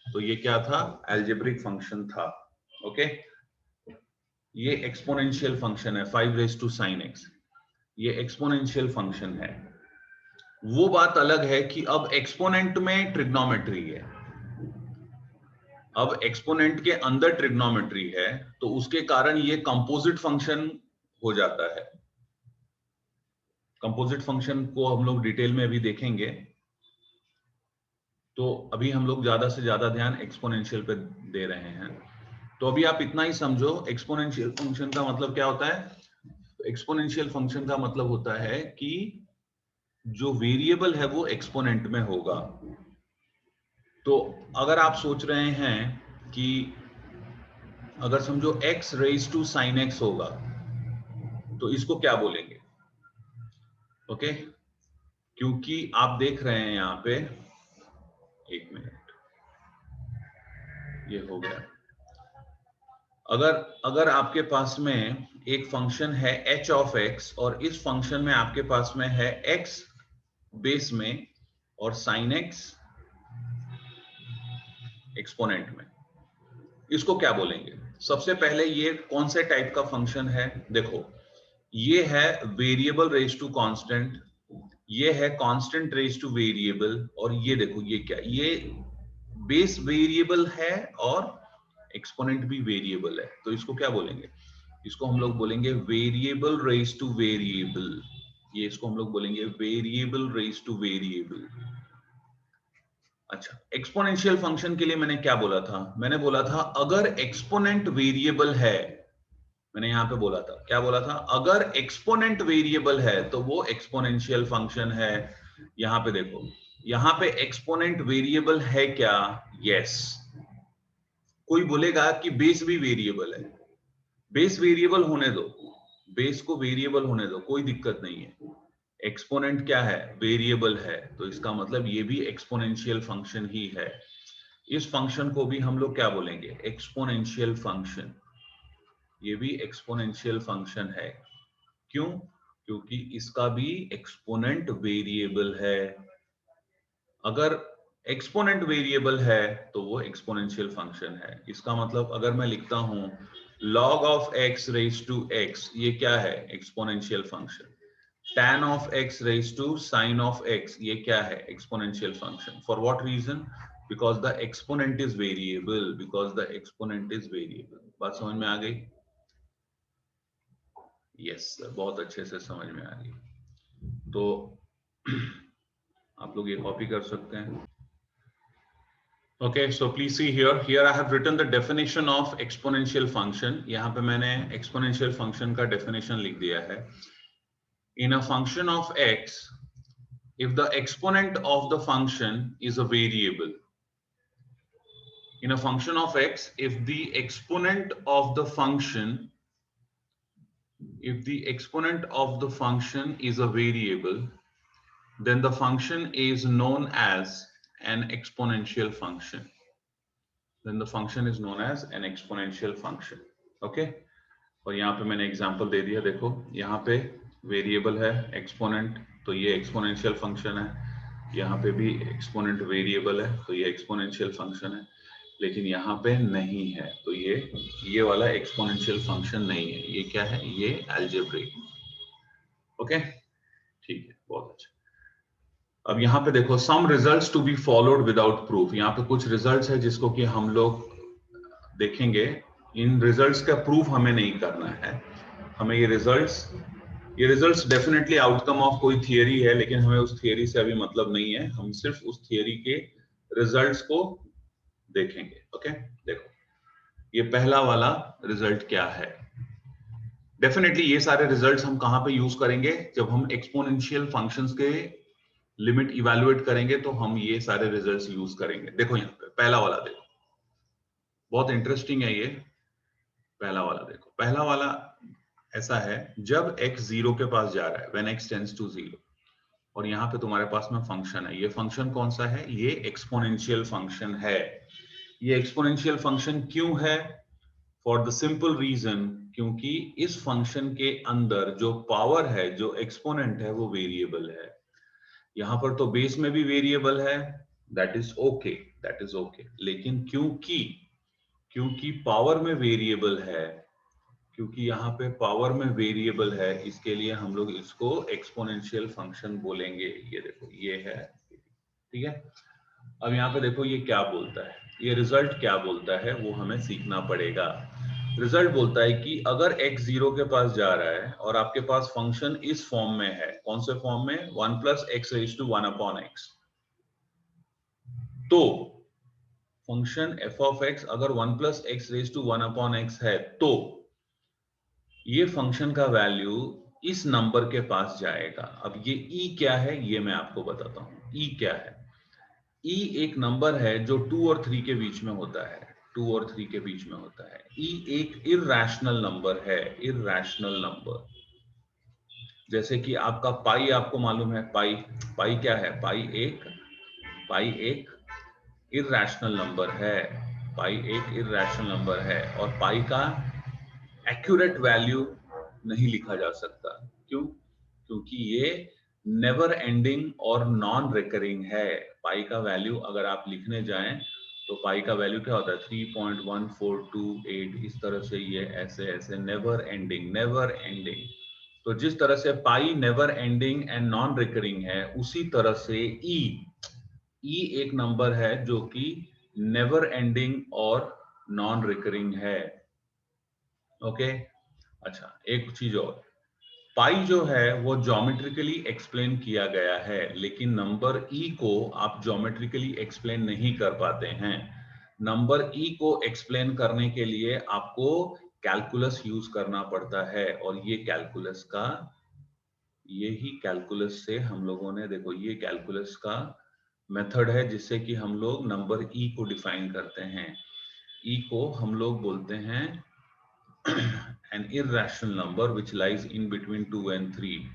तो ये क्या था? एल्जेब्रिक फंक्शन था। ओके, ये एक्सपोनेंशियल फंक्शन है 5 रेज टू साइन एक्स, ये एक्सपोनेंशियल फंक्शन है। वो बात अलग है कि अब एक्सपोनेंट में ट्रिग्नोमेट्री है, अब एक्सपोनेंट के अंदर ट्रिग्नोमेट्री है, तो उसके कारण ये कंपोजिट फंक्शन हो जाता है। कंपोजिट फंक्शन को हम लोग डिटेल में अभी देखेंगे, तो अभी हम लोग ज्यादा से ज्यादा ध्यान एक्सपोनेंशियल पे दे रहे हैं। तो अभी आप इतना ही समझो, एक्सपोनेंशियल फंक्शन का मतलब क्या होता है? एक्सपोनेंशियल फंक्शन का मतलब होता है कि जो वेरिएबल है वो एक्सपोनेंट में होगा। तो अगर आप सोच रहे हैं कि अगर समझो x raise to sine x होगा, तो इसको क्या बोलेंगे? ओके, क्योंकि आप देख रहे हैं यहां पे, एक मिनट, ये हो गया। अगर आपके पास में एक फंक्शन है h ऑफ x, और इस फंक्शन में आपके पास में है x बेस में और साइन x एक्सपोनेंट में, इसको क्या बोलेंगे? सबसे पहले ये कौन से टाइप का फंक्शन है? देखो, ये है वेरिएबल रेज टू कांस्टेंट, ये है कांस्टेंट रेज टू वेरिएबल, और ये देखो ये क्या, ये बेस वेरिएबल है और एक्सपोनेंट भी वेरिएबल है, तो इसको क्या बोलेंगे? इसको हम लोग बोलेंगे वेरिएबल रेज टू वेरिएबल, ये इसको हम लोग बोलेंगे वेरिएबल रेज टू वेरिएबल। अच्छा, एक्सपोनेंशियल फंक्शन के लिए मैंने क्या बोला था? मैंने बोला था अगर एक्सपोनेंट वेरिएबल है, मैंने यहां पे बोला था, क्या बोला था? अगर एक्सपोनेंट वेरिएबल है तो वो एक्सपोनेंशियल फंक्शन है। यहां पे देखो, यहां पे एक्सपोनेंट वेरिएबल है क्या? यस। कोई बोलेगा कि बेस भी वेरिएबल है, बेस वेरिएबल होने दो, बेस को वेरिएबल होने दो, कोई दिक्कत नहीं है। एक्सपोनेंट क्या है? वेरिएबल है, तो इसका मतलब ये भी एक्सपोनेंशियल फंक्शन ही है। इस फंक्शन को भी हम लोग क्या बोलेंगे? Exponential function. ये भी एक्सपोनेंशियल फंक्शन है। क्यों? क्योंकि इसका भी एक्सपोनेंट वेरिएबल है। अगर एक्सपोनेंट वेरिएबल है तो वो एक्सपोनेंशियल फंक्शन है। इसका मतलब अगर मैं लिखता हूं log of x raise to x, ये क्या है? Exponential function. tan of x raised to sin of x, ये क्या है? Exponential function. For what reason? Because the exponent is variable, because the exponent is variable. बात समझ में आ गई? यस सर, बहुत अच्छे से समझ में आ गई। तो आप लोग ये कॉपी कर सकते हैं। Okay, so please see here. Here I have written the definition of exponential function. यहाँ पे मैंने exponential function का definition लिख दिया है. In a function of x, if the exponent of the function is a variable, in a function of x, if the exponent of the function is a variable, then the function is known as an exponential function. Then the function is known as an exponential function. Okay? और यहाँ पे मैंने example दे दिया, देखो यहाँ पे variable है exponent, तो ये एक्सपोनेंशियल फंक्शन है। यहाँ पे भी एक्सपोनेंट वेरिएबल है, तो ये एक्सपोनेंशियल फंक्शन है। लेकिन यहाँ पे नहीं है, तो ये वाला एक्सपोनेंशियल फंक्शन नहीं है। ये क्या है? ये अलजेब्रिक। ओके, ठीक है, बहुत अच्छा। अब यहाँ पे देखो some results to be followed without proof, यहाँ पे कुछ रिजल्ट्स है जिसको कि हम लोग देखेंगे। इन रिजल्ट्स का प्रूफ हमें नहीं करना है, हमें ये रिजल्ट्स डेफिनेटली आउटकम ऑफ कोई थियरी है, लेकिन हमें उस थियरी से अभी मतलब नहीं है, हम सिर्फ उस थियरी के रिजल्ट्स को देखेंगे। ओके, देखो ये पहला वाला रिजल्ट क्या है। डेफिनेटली ये सारे रिजल्ट्स हम कहां पे यूज करेंगे, जब हम एक्सपोनेंशियल फंक्शंस के लिमिट इवैल्यूएट करेंगे तो हम ये सारे रिजल्ट्स यूज करेंगे। देखो यहाँ पे पहला वाला देखो, बहुत इंटरेस्टिंग है ये पहला वाला। देखो पहला वाला ऐसा है, जब x 0 के पास जा रहा है, when x tends to 0, और यहाँ पे तुम्हारे पास में फंक्शन है, ये फंक्शन कौन सा है, ये एक्सपोनेंशियल फंक्शन है। ये एक्सपोनेंशियल फंक्शन क्यों है, फॉर द सिंपल रीजन, क्योंकि इस फंक्शन के अंदर जो पावर है, जो एक्सपोनेंट है, वो वेरिएबल है। यहां पर तो बेस में भी वेरिएबल है, दैट इज ओके, लेकिन क्योंकि पावर में वेरिएबल है, क्योंकि यहाँ पे पावर में वेरिएबल है, इसके लिए हम लोग इसको एक्सपोनेंशियल फंक्शन बोलेंगे। ये देखो ये है, ठीक है। अब यहाँ पे देखो ये क्या बोलता है, ये रिजल्ट क्या बोलता है वो हमें सीखना पड़ेगा। रिजल्ट बोलता है कि अगर x 0 के पास जा रहा है और आपके पास फंक्शन इस फॉर्म में है, कौन से फॉर्म में, 1 + x raised to 1 upon x, तो फंक्शन f of x अगर 1 + x raised to 1 upon x है, तो ये फंक्शन का वैल्यू इस नंबर के पास जाएगा। अब ये e क्या है ये मैं आपको बताता हूं। e क्या है, e एक नंबर है जो 2 और 3 के बीच में होता है, 2 और 3 के बीच में होता है। e एक इरैशनल नंबर है, इरैशनल नंबर। जैसे कि आपका पाई आपको मालूम है, पाई क्या है, पाई एक इरैशनल नंबर है, पाई एक इरैशनल नंबर है, और पाई का एक्यूरेट वैल्यू नहीं लिखा जा सकता। क्यों, क्योंकि ये नेवर एंडिंग और नॉन रिकरिंग है। पाई का वैल्यू अगर आप लिखने जाएं तो पाई का वैल्यू क्या होता है, 3.1428, इस तरह से ये ऐसे ऐसे नेवर एंडिंग। तो जिस तरह से pi never ending and non recurring है, उसी तरह से ई एक नंबर है जो कि नेवर एंडिंग और नॉन रिकरिंग है। ओके, अच्छा एक चीज और, पाई जो है वो ज्योमेट्रिकली एक्सप्लेन किया गया है, लेकिन नंबर ई को आप ज्योमेट्रिकली एक्सप्लेन नहीं कर पाते हैं। नंबर ई को एक्सप्लेन करने के लिए आपको कैलकुलस यूज करना पड़ता है, और ये कैलकुलस से हम लोगों ने, देखो ये कैलकुलस का मेथड है जिससे कि हम लोग नंबर ई को डिफाइन करते हैं। ई को हम लोग बोलते हैं an irrational number which lies in between 2 and 3,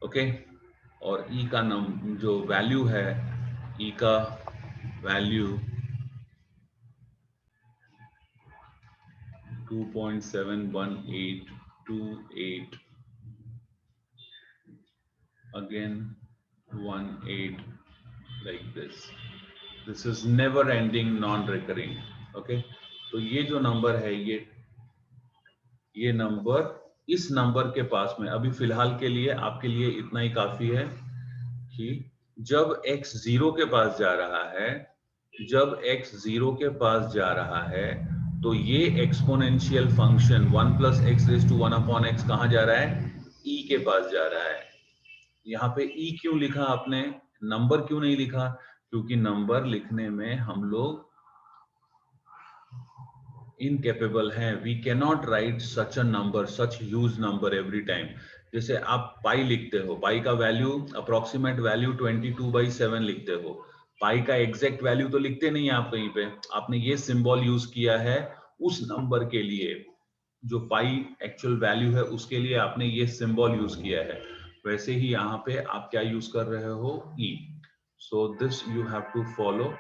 okay. और e का जो वैल्यू है, e का value 2.71828, again 18, like this is never ending non recurring, okay. तो ये जो नंबर है, ये नंबर इस नंबर के पास में, अभी फिलहाल के लिए आपके लिए इतना ही काफी है कि जब x 0 के पास जा रहा है, तो ये exponential function 1 + x raised to 1 upon x कहां जा रहा है, e के पास जा रहा है। यहाँ पे e क्यों लिखा आपने, नंबर क्यों नहीं लिखा, क्योंकि नंबर लिखने में हम लोग इनकेपेबल हैं। We can not write such a number, such huge number every time. जैसे आप पाई लिखते हो, पाई का वैल्यू अप्रोक्सीमेट वैल्यू 22/7 लिखते हो, पाई का एग्जैक्ट वैल्यू तो लिखते नहीं आप कहीं पे, आपने ये सिंबल यूज किया है उस नंबर के लिए, जो पाई एक्चुअल वैल्यू है उसके लिए आपने ये सिंबल यूज किया है। वैसे ही यहाँ पे आप क्या यूज कर रहे हो, E. So this you have to follow,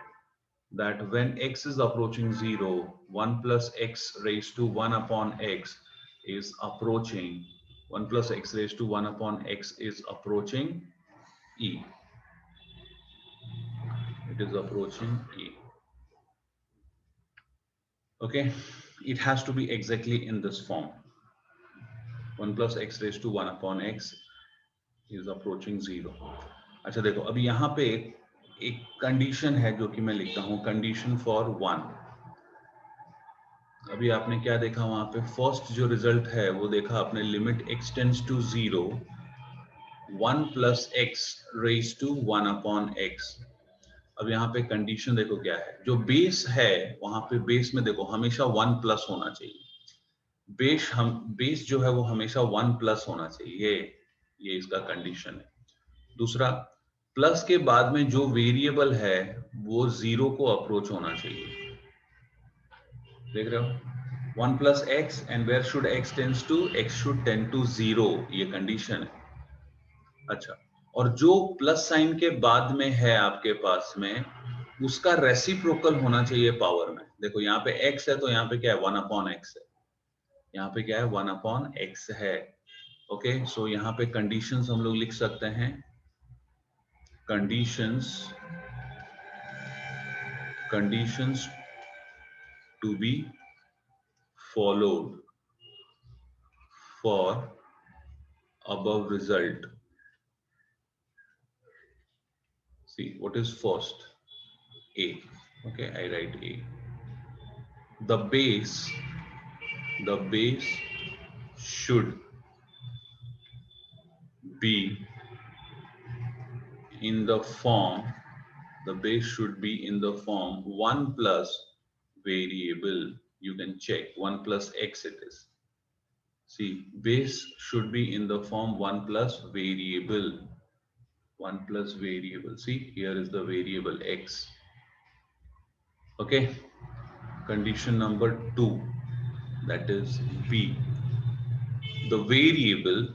that when x is approaching 0, 1 + x raised to 1 upon x is approaching, 1 + x raised to 1 upon x is approaching e. It is approaching e. Okay, it has to be exactly in this form. 1 + x raised to 1 upon x is approaching 0. अच्छा देखो, अभी यहाँ पे एक condition है जो कि मैं लिखता हूँ, कंडीशन फॉर 1। अभी आपने क्या देखा वहां पे, फर्स्ट जो रिजल्ट है वो देखा आपने, limit x tends to 0, 1 plus x raise to 1 upon x. अब यहाँ पे कंडीशन देखो क्या है, जो बेस है वहां पे बेस में देखो हमेशा 1 प्लस होना चाहिए। बेस जो है वो हमेशा 1 प्लस होना चाहिए, ये इसका कंडीशन है। दूसरा, प्लस के बाद में जो वेरिएबल है वो 0 को अप्रोच होना चाहिए। देख रहे हो, 1 plus x and where should x tends to, x should tend to 0, ये कंडीशन है। अच्छा, और जो प्लस साइन के बाद में है आपके पास में, उसका रेसिप्रोकल होना चाहिए पावर में। देखो यहाँ पे x है तो यहाँ पे क्या है, 1 अपॉन एक्स है, यहाँ पे क्या है, 1 अपॉन एक्स है। ओके, सो यहाँ पे कंडीशंस हम लोग लिख सकते हैं, conditions to be followed for above result. See, what is first? A. Okay, I write A. The base should be in the form, 1 plus variable. You can check 1 plus x it is. See, base should be in the form 1 plus variable. 1 plus variable. See, here is the variable x. Okay. Condition number 2, that is B. The variable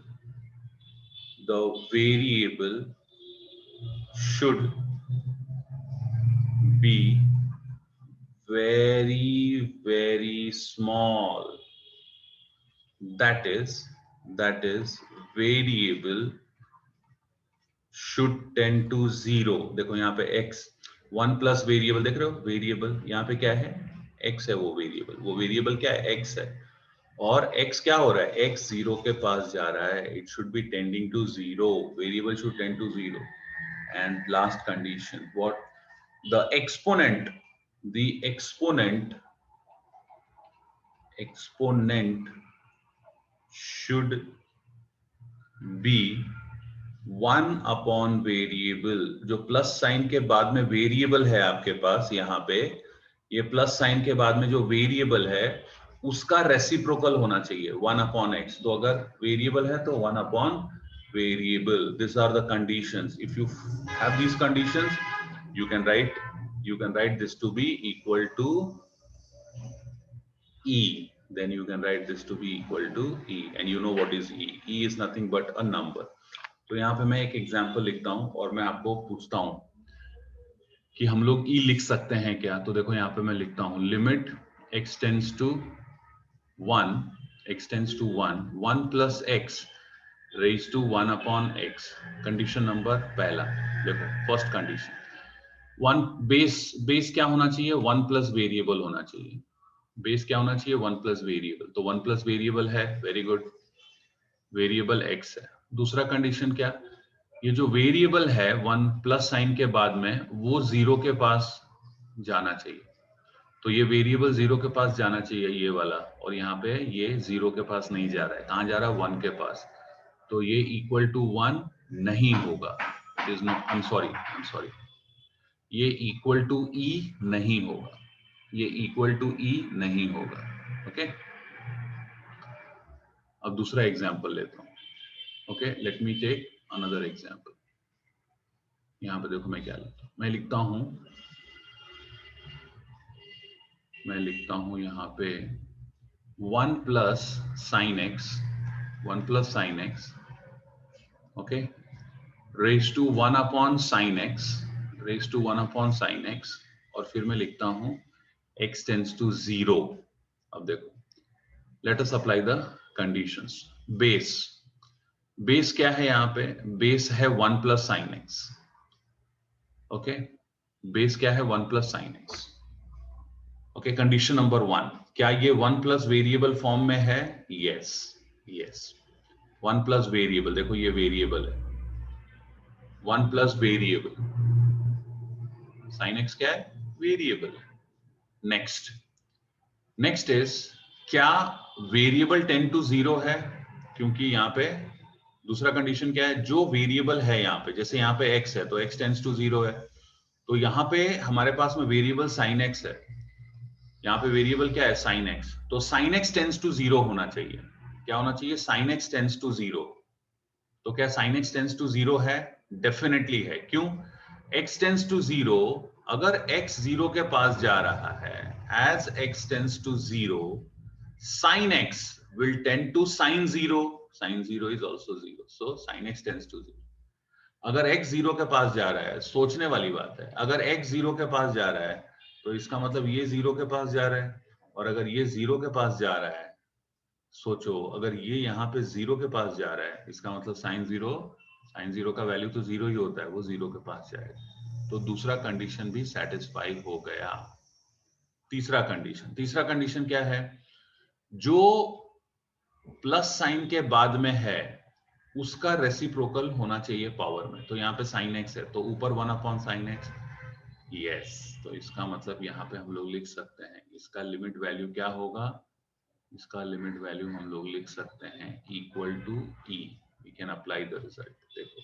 should be very small. That is variable should tend to 0. देखो यहाँ पे x 1 plus variable, देख रहे हो variable यहाँ पे क्या है, x है, वो वेरिएबल क्या है, x है। और x क्या हो रहा है, x 0 के पास जा रहा है, it should be tending to 0, variable should tend to 0। And last condition, what, the exponent should be 1 upon variable. जो प्लस साइन के बाद में वेरिएबल है आपके पास, यहाँ पे ये प्लस साइन के बाद में जो वेरिएबल है उसका रेसिप्रोकल होना चाहिए 1 अपॉन एक्स। तो अगर वेरिएबल है तो 1 upon variable. This are the conditions. If you have these conditions, you can write this to be equal to E. Then you can write this to be equal to E, and you know what is E. E is nothing but a number. तो यहाँ पे मैं एक example लिखता हूँ और मैं आपको पूछता हूँ कि हम लोग E लिख सकते हैं क्या। तो देखो यहाँ पे मैं लिखता हूँ, limit x tends to 1, 1 plus x raise to 1 upon x. Condition number पहला, देखो फर्स्ट कंडीशन, 1 बेस क्या होना चाहिए, 1 प्लस वेरिएबल होना चाहिए। बेस क्या होना चाहिए, 1 प्लस वेरिएबल। तो 1 प्लस वेरिएबल है, वेरी गुड, वेरिएबल x है। दूसरा कंडीशन क्या, ये जो वेरिएबल है 1 प्लस साइन के बाद में वो 0 के पास जाना चाहिए। तो ये वेरिएबल 0 के पास जाना चाहिए, ये वाला, और यहाँ पे ये 0 के पास नहीं जा रहा है, कहाँ जा रहा है, 1 के पास। तो ये इक्वल टू 1 नहीं होगा, is no, I am sorry, ये इक्वल टू E नहीं होगा, ये इक्वल टू E नहीं होगा। ओके, अब दूसरा एग्जांपल लेता हूं। Okay, let me take another example. यहाँ पे देखो मैं क्या लिखता हूँ, मैं लिखता हूँ यहाँ पे 1 plus sine x, okay, raise to 1 upon sine x, और फिर मैं लिखता हूँ x टेंड्स टू 0। अब देखो, let us apply the conditions. Base क्या है, यहाँ पे बेस है 1 plus sine x. Okay, base क्या है, 1 plus sine x. Okay, condition number 1, क्या ये 1 प्लस वेरिएबल फॉर्म में है, यस 1 प्लस वेरिएबल, देखो ये वेरिएबल है, 1 प्लस वेरिएबल, साइन एक्स क्या है, वेरिएबल। नेक्स्ट इज, क्या वेरिएबल टेंड टू 0 है, क्योंकि यहाँ पे दूसरा कंडीशन क्या है, जो वेरिएबल है यहाँ पे, जैसे यहाँ पे x है तो x टेंड्स टू 0 है, तो यहाँ पे हमारे पास में वेरिएबल साइन x है, यहाँ पे वेरिएबल क्या है, साइन x, तो साइन x टेंड्स टू 0 होना चाहिए। क्या होना चाहिए, साइन x टेंड्स टू 0। तो क्या साइन x टेंड्स टू 0 है, डेफिनेटली है। क्यों, x टेंड्स टू 0, अगर x 0 के पास जा रहा है, as x tends to 0, sin x will tend to sin 0, sin 0 is also 0, so sin x tends to 0। अगर x 0 के पास जा रहा है, सोचने वाली बात है, अगर x 0 के पास जा रहा है तो इसका मतलब ये 0 के पास जा रहा है, और अगर ये 0 के पास जा रहा है, सोचो अगर ये यहाँ पे 0 के पास जा रहा है, इसका मतलब साइन 0 का वैल्यू तो 0 ही होता है, वो 0 के पास जाएगा, तो दूसरा कंडीशन भी सेटिस्फाई हो गया। तीसरा कंडीशन क्या है, जो प्लस साइन के बाद में है उसका रेसिप्रोकल होना चाहिए पावर में, तो यहाँ पे साइन एक्स है तो ऊपर 1 अपॉन साइन एक्स, यस, तो इसका मतलब यहाँ पे हम लोग लिख सकते हैं, इसका लिमिट वैल्यू क्या होगा, इसका लिमिट वैल्यू हम लोग लिख सकते हैं equal to E. We can apply the result, देखो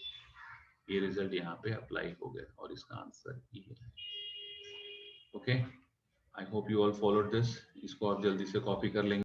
ये रिजल्ट यहाँ पे अप्लाई हो गया और इसका आंसर ई है। Okay, I hope you all followed this, इसको आप जल्दी से कॉपी कर लेंगे।